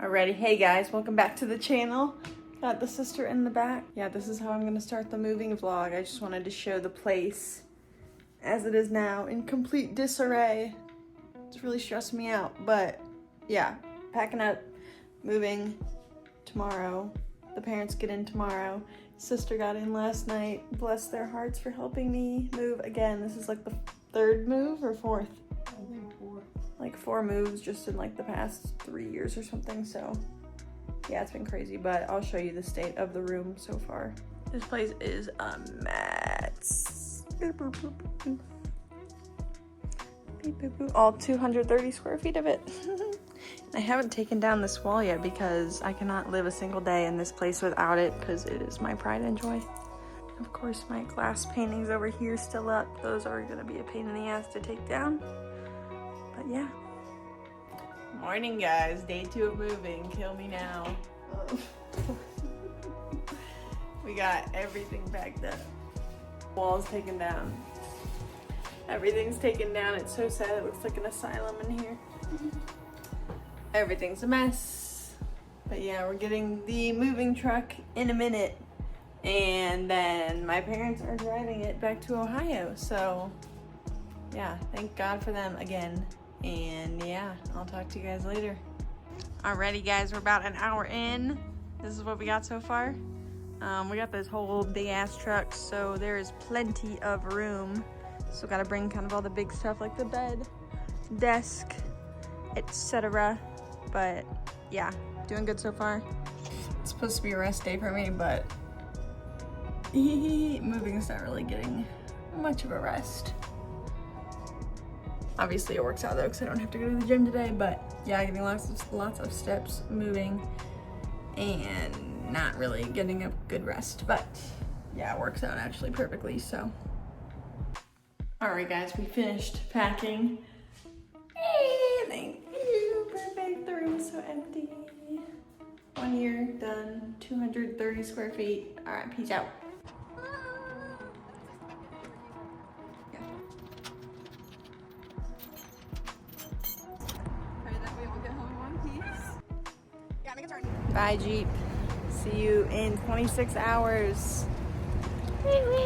Alrighty, hey guys, welcome back to the channel. Got the sister in the back. Yeah, this is how I'm gonna start the moving vlog. I just wanted to show the place as it is now in complete disarray. It's really stressing me out, but yeah, packing up, moving tomorrow. The parents get in tomorrow. Sister got in last night. Bless their hearts for helping me move again. This is like the third move or fourth? I think 4. Like 4 moves just in like the past 3 years or something. So yeah, it's been crazy, but I'll show you the state of the room so far. This place is a mess. All 230 square feet of it. I haven't taken down this wall yet because I cannot live a single day in this place without it because it is my pride and joy. Of course, my glass paintings over here still up. Those are gonna be a pain in the ass to take down. But yeah. Morning guys, day 2 of moving. Kill me now. We got everything packed up. Walls taken down. Everything's taken down. It's so sad. It looks like an asylum in here. Everything's a mess. But yeah, we're getting the moving truck in a minute. And then my parents are driving it back to Ohio. So yeah, thank God for them again. And yeah, I'll talk to you guys later. Alrighty guys, we're about an hour in. This is what we got so far. We got this whole big ass truck, so there is plenty of room. So gotta bring kind of all the big stuff like the bed, desk, etc. But yeah, doing good so far. It's supposed to be a rest day for me, but moving is not really getting much of a rest. Obviously it works out though because I don't have to go to the gym today, but yeah, getting lots of steps, moving, and not really getting a good rest. But yeah, it works out actually perfectly, so. All right guys, we finished packing. Hey, thank you, perfect. The room is so empty. 1 year done, 230 square feet. All right, peace out. Bye, Jeep. See you in 26 hours. Wee wee.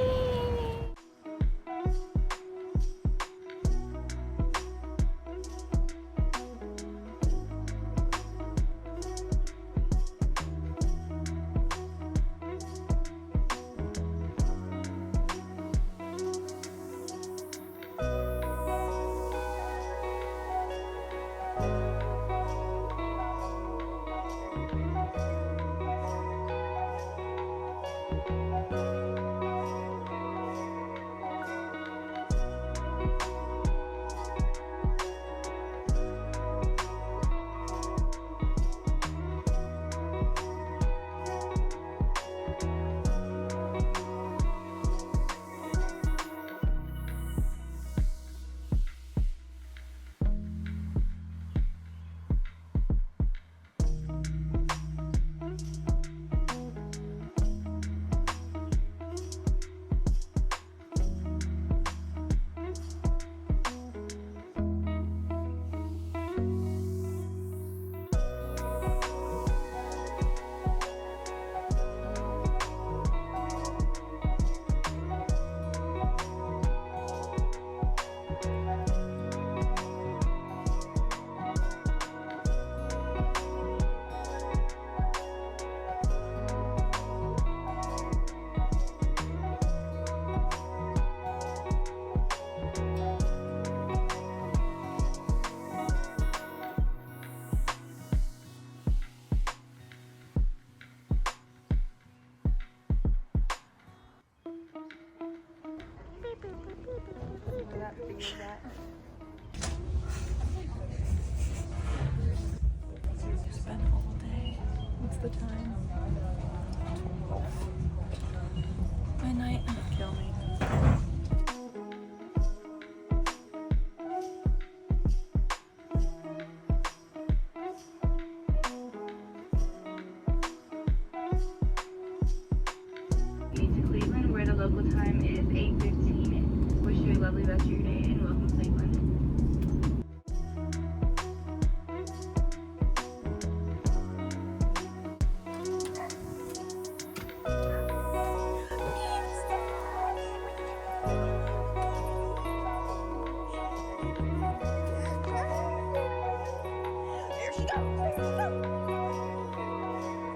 Spent all day. What's the time? 12. Midnight. Kill me. To Cleveland, where the local time is 8:15. Wish you a lovely rest of your day and welcome to Cleveland.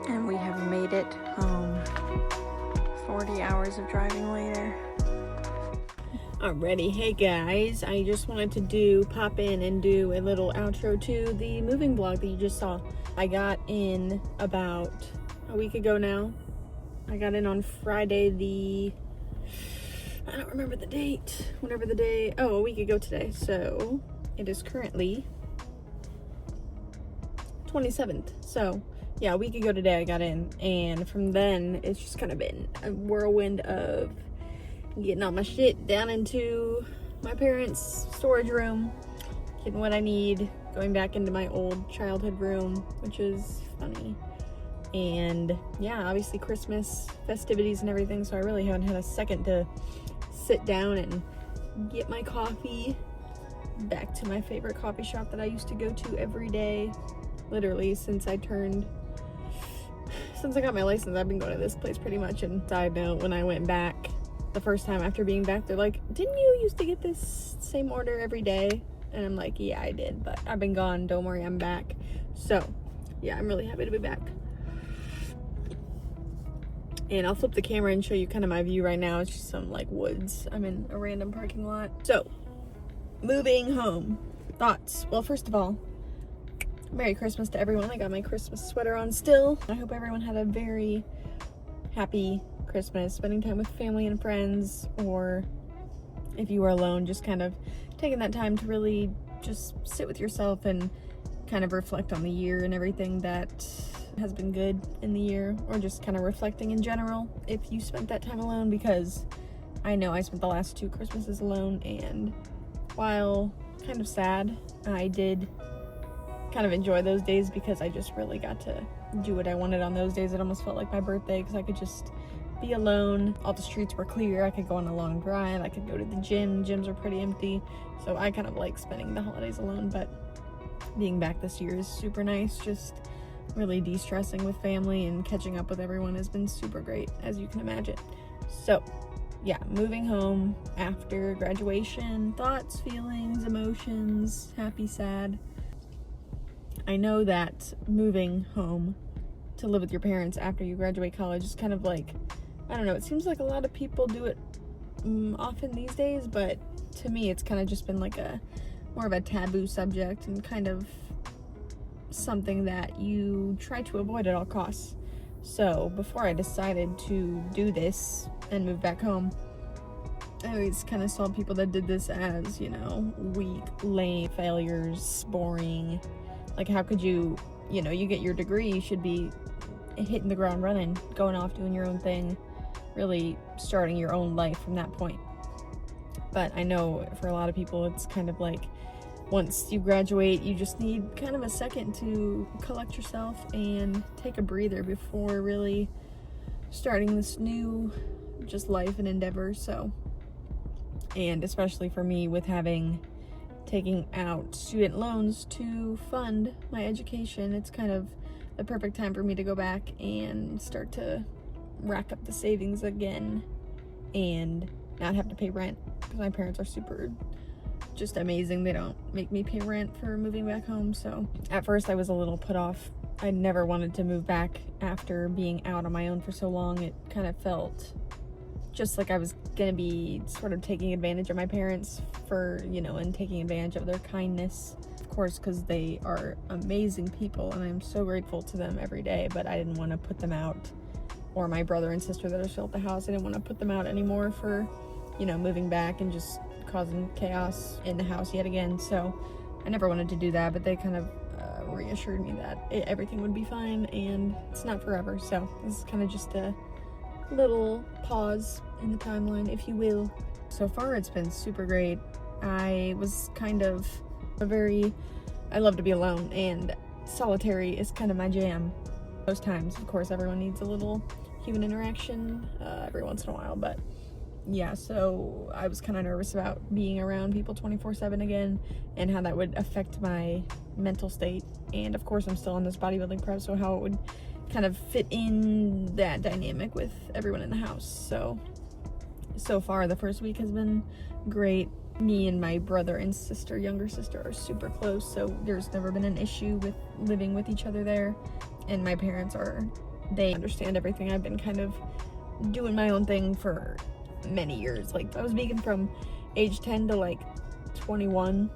And we have made it home. 40 hours of driving later. Alrighty, hey guys, I just wanted to pop in and do a little outro to the moving vlog that you just saw. I got in about a week ago now. I got in on Friday I don't remember the date, a week ago today. So it is currently 27th. So yeah, a week ago today I got in, and from then it's just kind of been a whirlwind of getting all my shit down into my parents' storage room, getting what I need, going back into my old childhood room, which is funny. And yeah, obviously Christmas festivities and everything, so I really haven't had a second to sit down and get my coffee. Back to my favorite coffee shop that I used to go to every day, literally since I got my license. I've been going to this place pretty much. And side note, when I went back the first time after being back, they're like, didn't you used to get this same order every day? And I'm like, yeah, I did, but I've been gone, don't worry, I'm back. So yeah, I'm really happy to be back. And I'll flip the camera and show you kind of my view right now. It's just some like woods. I'm in a random parking lot. So moving home, thoughts. Well, first of all, Merry Christmas to everyone. I got my Christmas sweater on still. I hope everyone had a very happy Christmas, spending time with family and friends, or if you were alone, just kind of taking that time to really just sit with yourself and kind of reflect on the year and everything that has been good in the year, or just kind of reflecting in general if you spent that time alone, because I know I spent the last 2 Christmases alone, and while kind of sad, I did kind of enjoy those days because I just really got to do what I wanted on those days. It almost felt like my birthday because I could just be alone. All the streets were clear. I could go on a long drive. I could go to the gym. Gyms are pretty empty. So I kind of like spending the holidays alone, but being back this year is super nice. Just really de-stressing with family and catching up with everyone has been super great, as you can imagine. So yeah, moving home after graduation, thoughts, feelings, emotions, happy, sad. I know that moving home to live with your parents after you graduate college is kind of like, I don't know, it seems like a lot of people do it often these days, but to me it's kind of just been like more of a taboo subject and kind of something that you try to avoid at all costs. So before I decided to do this and move back home, I always kind of saw people that did this as, weak, lame, failures, boring. Like, how could you get your degree, you should be hitting the ground running, going off, doing your own thing, really starting your own life from that point. But I know for a lot of people, it's kind of like, once you graduate, you just need kind of a second to collect yourself and take a breather before really starting this new just life and endeavor. So, and especially for me, with taking out student loans to fund my education, it's kind of the perfect time for me to go back and start to rack up the savings again and not have to pay rent, because my parents are super just amazing. They don't make me pay rent for moving back home. So at first I was a little put off. I never wanted to move back after being out on my own for so long. It kind of felt just like I was gonna be sort of taking advantage of my parents for, and taking advantage of their kindness, of course, because they are amazing people and I'm so grateful to them every day. But I didn't want to put them out, or my brother and sister that are still at the house, I didn't want to put them out anymore for, moving back and just causing chaos in the house yet again. So I never wanted to do that, but they kind of reassured me that everything would be fine and it's not forever. So this is kind of just a little pause in the timeline, if you will. So far it's been super great. I was kind of I love to be alone, and solitary is kind of my jam most times. Of course, everyone needs a little human interaction every once in a while, but yeah, so I was kind of nervous about being around people 24/7 again and how that would affect my mental state. And of course I'm still on this bodybuilding prep, so how it would kind of fit in that dynamic with everyone in the house. So far the first week has been great. Me and my brother and sister, younger sister, are super close, so there's never been an issue with living with each other there. And my parents they understand everything. I've been kind of doing my own thing for many years. Like, I was vegan from age 10 to like 21,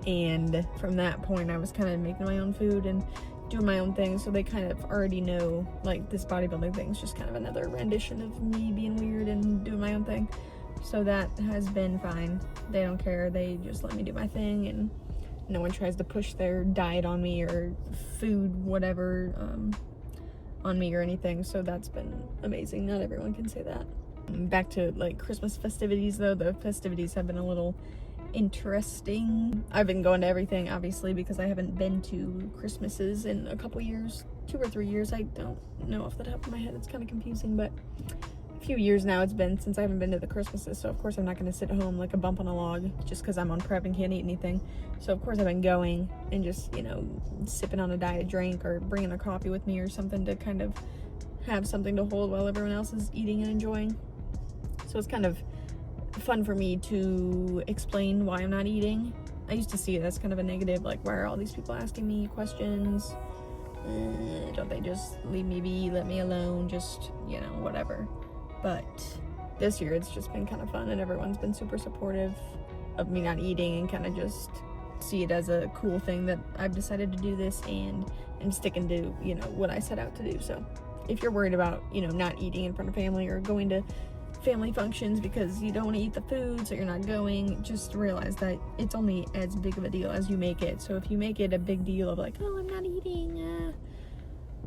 and from that point I was kind of making my own food and doing my own thing, so they kind of already know, like, this bodybuilding thing is just kind of another rendition of me being weird and doing my own thing. So that has been fine. They don't care. They just let me do my thing, and no one tries to push their diet on me or food, whatever, on me or anything. So that's been amazing. Not everyone can say that. Back to like Christmas festivities though. The festivities have been a little interesting. I've been going to everything, obviously, because I haven't been to Christmases in a couple years, 2 or 3 years. I don't know off the top of my head. It's kind of confusing, but a few years now it's been since I haven't been to the Christmases. So of course I'm not going to sit home like a bump on a log just because I'm on prep and can't eat anything. So of course I've been going and just, you know, sipping on a diet drink or bringing a coffee with me or something to kind of have something to hold while everyone else is eating and enjoying. So it's kind of fun for me to explain why I'm not eating. I used to see it as kind of a negative, like, why are all these people asking me questions? Don't they just leave me be, let me alone, just, you know, whatever. But this year it's just been kind of fun, and everyone's been super supportive of me not eating and kind of just see it as a cool thing that I've decided to do this and sticking to, you know, what I set out to do. So if you're worried about, you know, not eating in front of family or going to family functions because you don't want to eat the food, so you're not going, just realize that it's only as big of a deal as you make it. So if you make it a big deal of like, oh, I'm not eating,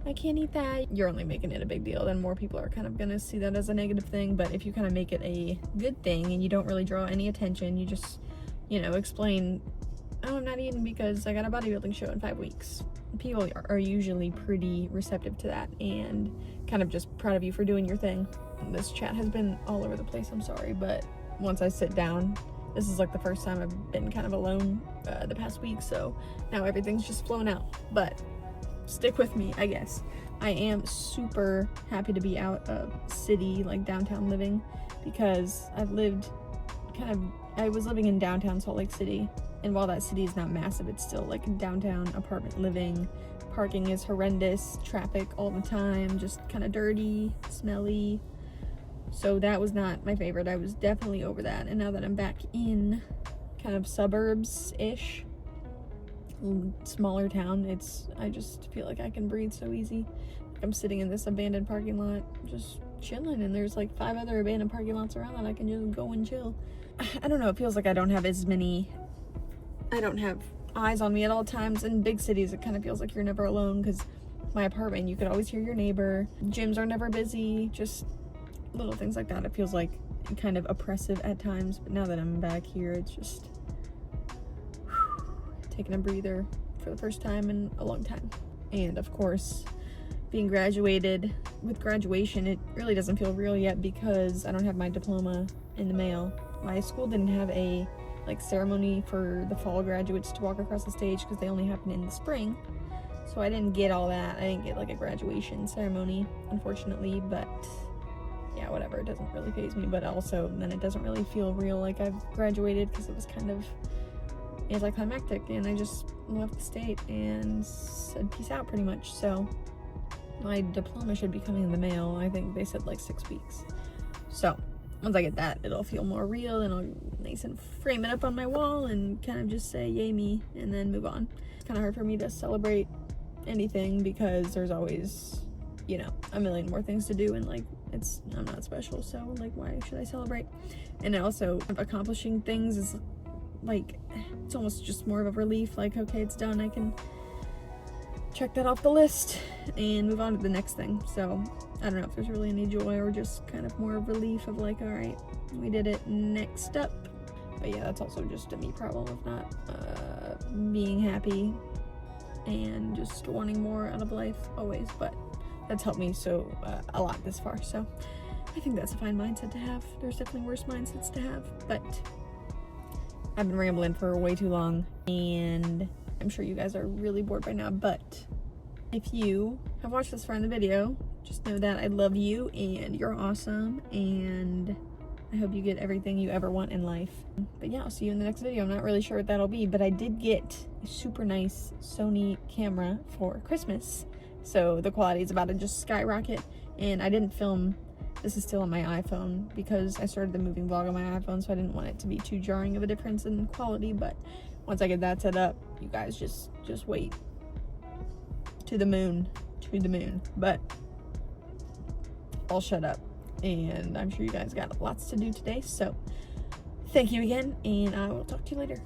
I can't eat that, you're only making it a big deal. Then more people are kind of gonna see that as a negative thing. But if you kind of make it a good thing and you don't really draw any attention, you just, you know, explain, oh, I'm not eating because I got a bodybuilding show in 5 weeks. People are usually pretty receptive to that and kind of just proud of you for doing your thing. This chat has been all over the place, I'm sorry, but once I sit down, this is like the first time I've been kind of alone the past week, so now everything's just flowing out. But stick with me, I guess. I am super happy to be out of city, like downtown living, because I was living in downtown Salt Lake City, and while that city is not massive, it's still like downtown apartment living. Parking is horrendous, traffic all the time, just kind of dirty, smelly. So that was not my favorite. I was definitely over that. And now that I'm back in kind of suburbs-ish, smaller town, I just feel like I can breathe so easy. Like I'm sitting in this abandoned parking lot, just chilling, and there's like 5 other abandoned parking lots around that I can just go and chill. I don't know, it feels like I don't have eyes on me at all times. In big cities, it kind of feels like you're never alone, because my apartment, you could always hear your neighbor. Gyms are never busy, just little things like that. It feels like kind of oppressive at times, but now that I'm back here, it's just taking a breather for the first time in a long time. And of course, being graduated, with graduation, it really doesn't feel real yet because I don't have my diploma in the mail. My school didn't have a ceremony for the fall graduates to walk across the stage because they only happen in the spring. So I didn't get all that. I didn't get like a graduation ceremony, unfortunately, but yeah, whatever, it doesn't really faze me. But also then it doesn't really feel real like I've graduated, because it was kind of anticlimactic, and I just left the state and said peace out pretty much. So my diploma should be coming in the mail. I think they said like 6 weeks. So once I get that, it'll feel more real, and I'll nice and frame it up on my wall and kind of just say yay me and then move on. It's kind of hard for me to celebrate anything because there's always, you know, a million more things to do, and like I'm not special, so like why should I celebrate? And also accomplishing things is like, it's almost just more of a relief, like okay, it's done, I can check that off the list and move on to the next thing. So I don't know if there's really any joy or just kind of more of relief of like, all right, we did it, next up. But yeah, that's also just a me problem of not being happy and just wanting more out of life always. But that's helped me a lot this far, so I think that's a fine mindset to have. There's definitely worse mindsets to have, but I've been rambling for way too long, and I'm sure you guys are really bored by now. But if you have watched this far in the video, just know that I love you and you're awesome, and I hope you get everything you ever want in life. But yeah, I'll see you in the next video. I'm not really sure what that'll be, but I did get a super nice Sony camera for Christmas. So the quality is about to just skyrocket. And I didn't film, this is still on my iPhone because I started the moving vlog on my iPhone, so I didn't want it to be too jarring of a difference in quality. But once I get that set up, you guys just wait. To the moon. But I'll shut up. And I'm sure you guys got lots to do today, so thank you again, and I will talk to you later.